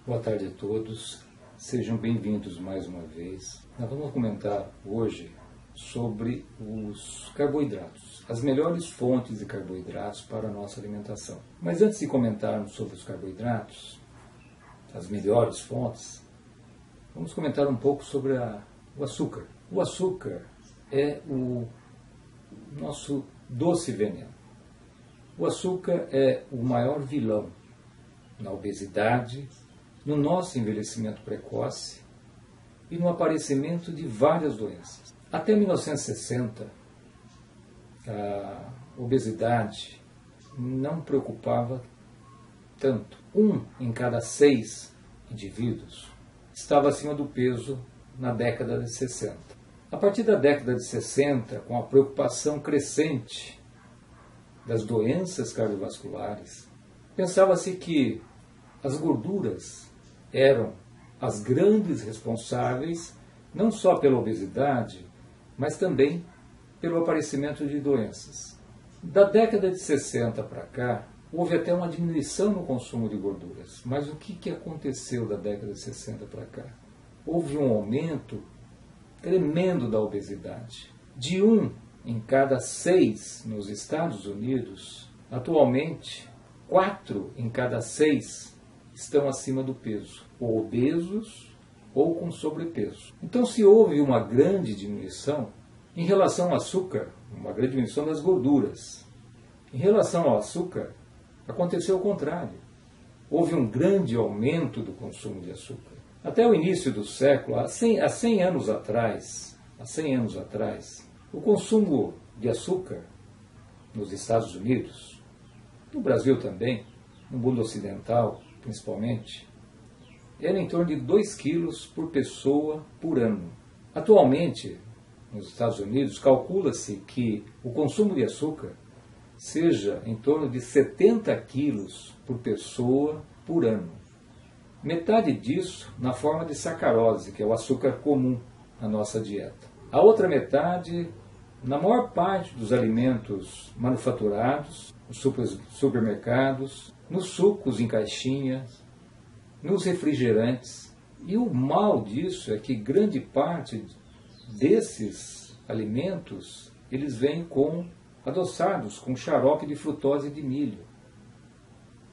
Boa tarde a todos, sejam bem-vindos mais uma vez. Nós vamos comentar hoje sobre os carboidratos, as melhores fontes de carboidratos para a nossa alimentação. Mas antes de comentarmos sobre os carboidratos, as melhores fontes, vamos comentar um pouco sobre o açúcar. O açúcar é o nosso doce veneno. O açúcar é o maior vilão na obesidade, no nosso envelhecimento precoce e no aparecimento de várias doenças. Até 1960, a obesidade não preocupava tanto. 1 em cada 6 indivíduos estava acima do peso na década de 60. A partir da década de 60, com a preocupação crescente das doenças cardiovasculares, pensava-se que as gorduras eram as grandes responsáveis não só pela obesidade, mas também pelo aparecimento de doenças. Da década de 60 para cá, houve até uma diminuição no consumo de gorduras. Mas o que aconteceu da década de 60 para cá? Houve um aumento tremendo da obesidade. De 1 em cada 6 nos Estados Unidos, atualmente, 4 em cada 6 estão acima do peso, ou obesos ou com sobrepeso. Então, se houve uma grande diminuição em relação ao açúcar, uma grande diminuição das gorduras, em relação ao açúcar, aconteceu o contrário. Houve um grande aumento do consumo de açúcar. Até o início do século, há 100 anos atrás, o consumo de açúcar nos Estados Unidos, no Brasil também, no mundo ocidental principalmente, era em torno de 2 quilos por pessoa por ano. Atualmente, nos Estados Unidos, calcula-se que o consumo de açúcar seja em torno de 70 quilos por pessoa por ano. Metade disso na forma de sacarose, que é o açúcar comum na nossa dieta. A outra metade na maior parte dos alimentos manufaturados, nos supermercados, nos sucos em caixinhas, nos refrigerantes. E o mal disso é que grande parte desses alimentos, eles vêm adoçados com xarope de frutose de milho,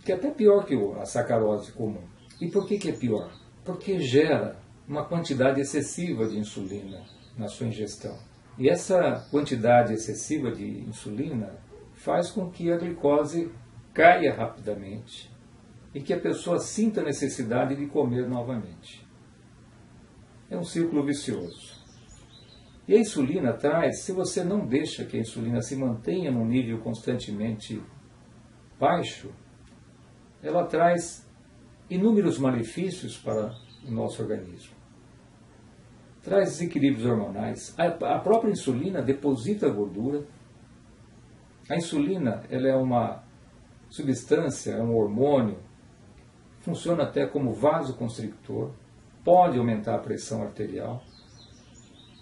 que é até pior que a sacarose comum. E por que é pior? Porque gera uma quantidade excessiva de insulina na sua ingestão. E essa quantidade excessiva de insulina faz com que a glicose caia rapidamente e que a pessoa sinta a necessidade de comer novamente. É um círculo vicioso. E a insulina traz, se você não deixa que a insulina se mantenha num nível constantemente baixo, ela traz inúmeros malefícios para o nosso organismo. Traz desequilíbrios hormonais. A própria insulina deposita gordura. A insulina ela é uma substância, é um hormônio, funciona até como vasoconstrictor, pode aumentar a pressão arterial,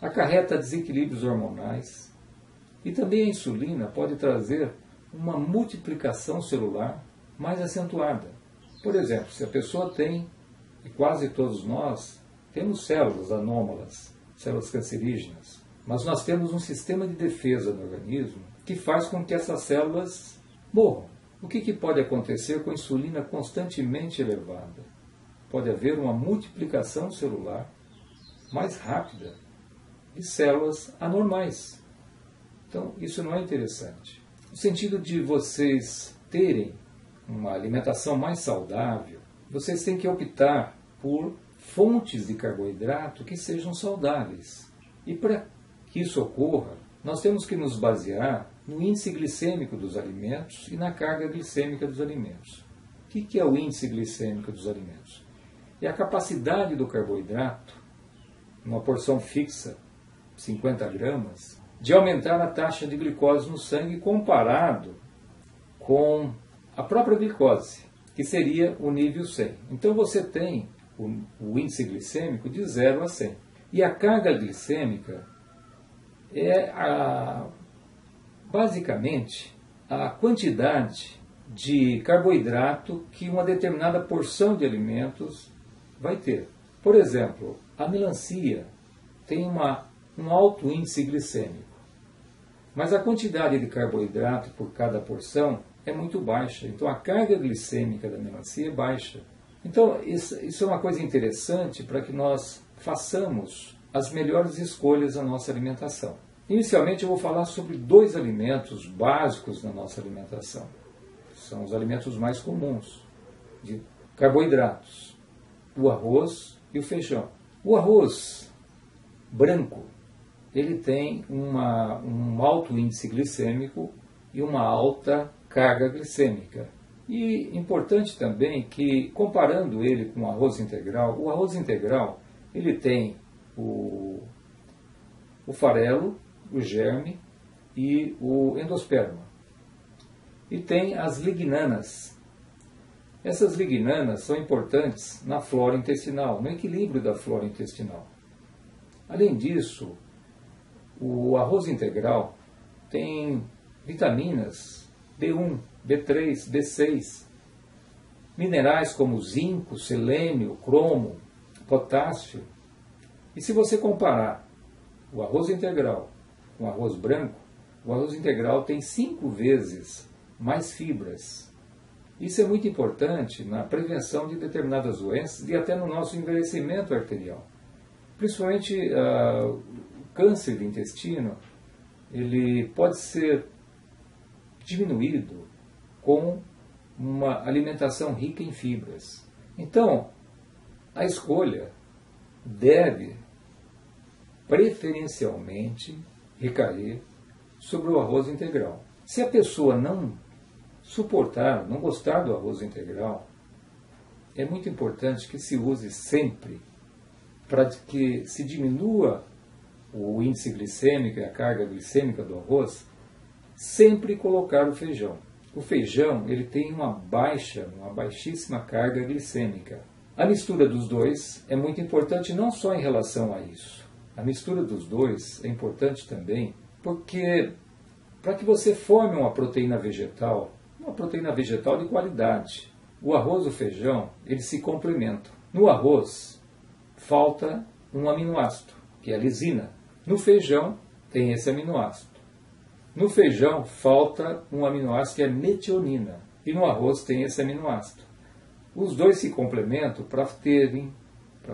acarreta desequilíbrios hormonais e também a insulina pode trazer uma multiplicação celular mais acentuada. Por exemplo, se a pessoa tem, e quase todos nós, temos células anômalas, células cancerígenas, mas nós temos um sistema de defesa no organismo que faz com que essas células morram. O que pode acontecer com a insulina constantemente elevada? Pode haver uma multiplicação celular mais rápida de células anormais. Então, isso não é interessante. No sentido de vocês terem uma alimentação mais saudável, vocês têm que optar por fontes de carboidrato que sejam saudáveis. E para que isso ocorra, nós temos que nos basear no índice glicêmico dos alimentos e na carga glicêmica dos alimentos. O que é o índice glicêmico dos alimentos? É a capacidade do carboidrato, numa porção fixa, 50 gramas, de aumentar a taxa de glicose no sangue comparado com a própria glicose, que seria o nível 100. Então você tem o índice glicêmico de 0 a 100. E a carga glicêmica é basicamente a quantidade de carboidrato que uma determinada porção de alimentos Vai ter. Por exemplo, a melancia tem um alto índice glicêmico, mas a quantidade de carboidrato por cada porção é muito baixa. Então a carga glicêmica da melancia é baixa. Então isso é uma coisa interessante para que nós façamos as melhores escolhas na nossa alimentação. Inicialmente eu vou falar sobre 2 alimentos básicos na nossa alimentação. São os alimentos mais comuns de carboidratos: o arroz e o feijão. O arroz branco, ele tem um alto índice glicêmico e uma alta carga glicêmica. E importante também que, comparando ele com o arroz integral, ele tem o farelo, o germe e o endosperma. E tem as lignanas. Essas lignanas são importantes na flora intestinal, no equilíbrio da flora intestinal. Além disso, o arroz integral tem vitaminas B1, B3, B6, minerais como zinco, selênio, cromo, potássio. E se você comparar o arroz integral com o arroz branco, o arroz integral tem 5 vezes mais fibras. Isso é muito importante na prevenção de determinadas doenças e até no nosso envelhecimento arterial. Principalmente o câncer de intestino, ele pode ser diminuído com uma alimentação rica em fibras. Então, a escolha deve preferencialmente recair sobre o arroz integral. Se a pessoa não suportar, não gostar do arroz integral, é muito importante que se use sempre, para que se diminua o índice glicêmico e a carga glicêmica do arroz, sempre colocar o feijão. O feijão ele tem uma baixíssima carga glicêmica. A mistura dos dois é muito importante não só em relação a isso. A mistura dos dois é importante também porque para que você forme uma proteína vegetal de qualidade, o arroz e o feijão eles se complementam. No arroz falta um aminoácido, que é a lisina. No feijão tem esse aminoácido. No feijão falta um aminoácido que é metionina. E no arroz tem esse aminoácido. Os dois se complementam para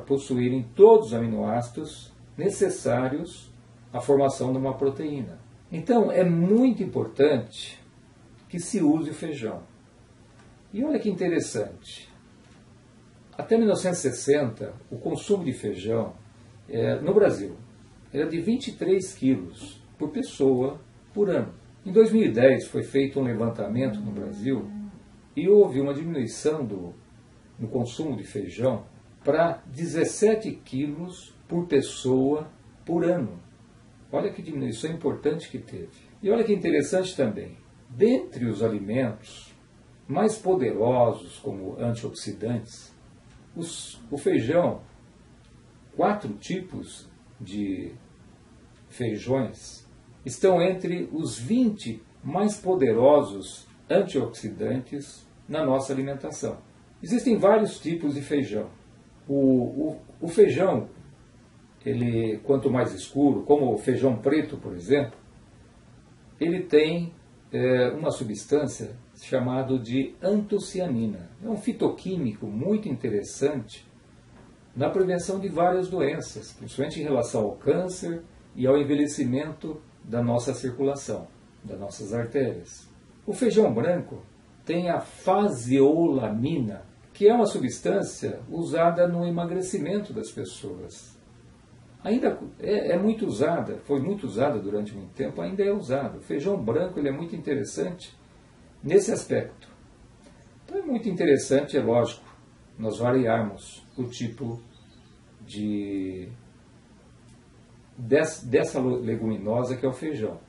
possuírem todos os aminoácidos necessários à formação de uma proteína. Então é muito importante que se use o feijão. E olha que interessante. Até 1960, o consumo de feijão no Brasil era de 23 quilos por pessoa por ano. Em 2010 foi feito um levantamento no Brasil e houve uma diminuição no consumo de feijão para 17 quilos por pessoa por ano. Olha que diminuição importante que teve. E olha que interessante também. Dentre os alimentos mais poderosos como antioxidantes, o feijão, 4 tipos de feijões, estão entre os 20 mais poderosos antioxidantes na nossa alimentação. Existem vários tipos de feijão. O feijão, ele, quanto mais escuro, como o feijão preto, por exemplo, ele tem uma substância chamada de antocianina. É um fitoquímico muito interessante na prevenção de várias doenças, principalmente em relação ao câncer e ao envelhecimento da nossa circulação, das nossas artérias. O feijão branco tem a faseolamina, que é uma substância usada no emagrecimento das pessoas. Ainda é muito usada, foi muito usada durante muito tempo, ainda é usada. O feijão branco ele é muito interessante nesse aspecto. Então é muito interessante, é lógico, nós variarmos o tipo dessa leguminosa que é o feijão.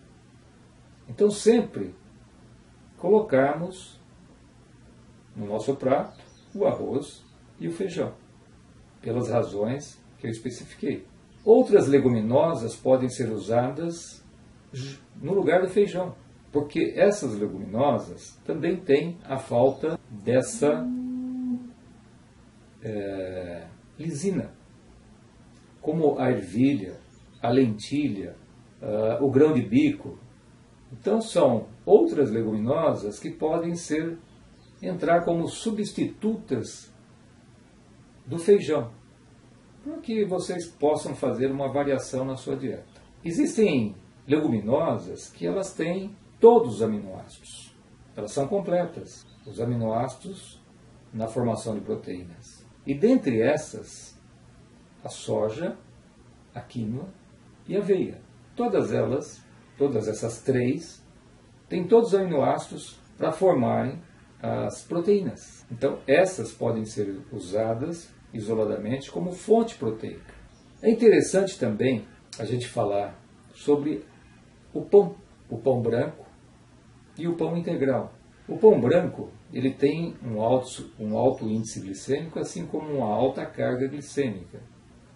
Então sempre colocarmos no nosso prato o arroz e o feijão, pelas razões que eu especifiquei. Outras leguminosas podem ser usadas no lugar do feijão, porque essas leguminosas também têm a falta lisina, como a ervilha, a lentilha, o grão de bico. Então são outras leguminosas que podem entrar como substitutas do feijão, para que vocês possam fazer uma variação na sua dieta. Existem leguminosas que elas têm todos os aminoácidos. Elas são completas, os aminoácidos na formação de proteínas. E dentre essas, a soja, a quinoa e a aveia. Todas essas três, têm todos os aminoácidos para formarem as proteínas. Então, essas podem ser usadas isoladamente como fonte proteica. É interessante também a gente falar sobre o pão branco e o pão integral. O pão branco ele tem um alto índice glicêmico, assim como uma alta carga glicêmica.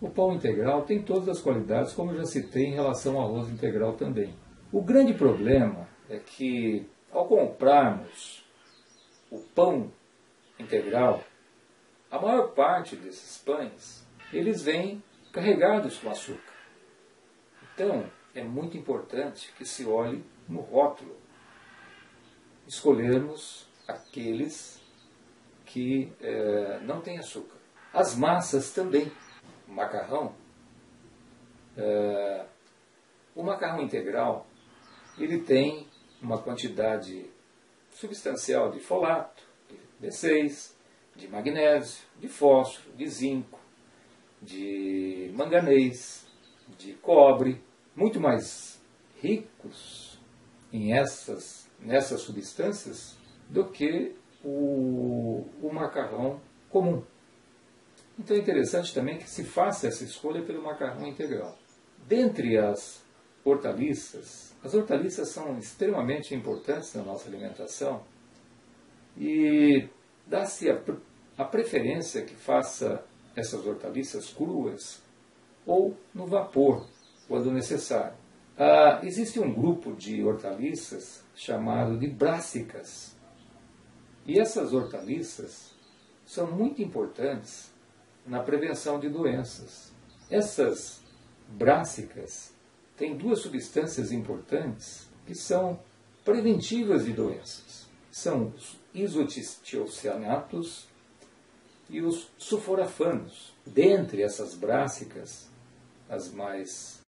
O pão integral tem todas as qualidades, como eu já citei, em relação ao arroz integral também. O grande problema é que, ao comprarmos o pão integral, a maior parte desses pães, eles vêm carregados com açúcar. Então, é muito importante que se olhe no rótulo. Escolhermos aqueles que não têm açúcar. As massas também. O macarrão integral, ele tem uma quantidade substancial de folato, de B6, de magnésio, de fósforo, de zinco, de manganês, de cobre, muito mais ricos nessas substâncias do que o macarrão comum. Então é interessante também que se faça essa escolha pelo macarrão integral. Dentre as hortaliças são extremamente importantes na nossa alimentação e dá-se a preferência que faça essas hortaliças cruas ou no vapor, quando necessário. Existe um grupo de hortaliças chamado de brássicas. E essas hortaliças são muito importantes na prevenção de doenças. Essas brássicas têm duas substâncias importantes que são preventivas de doenças. São os isotiocianatos e os sulforafanos. Dentre essas brássicas, as mais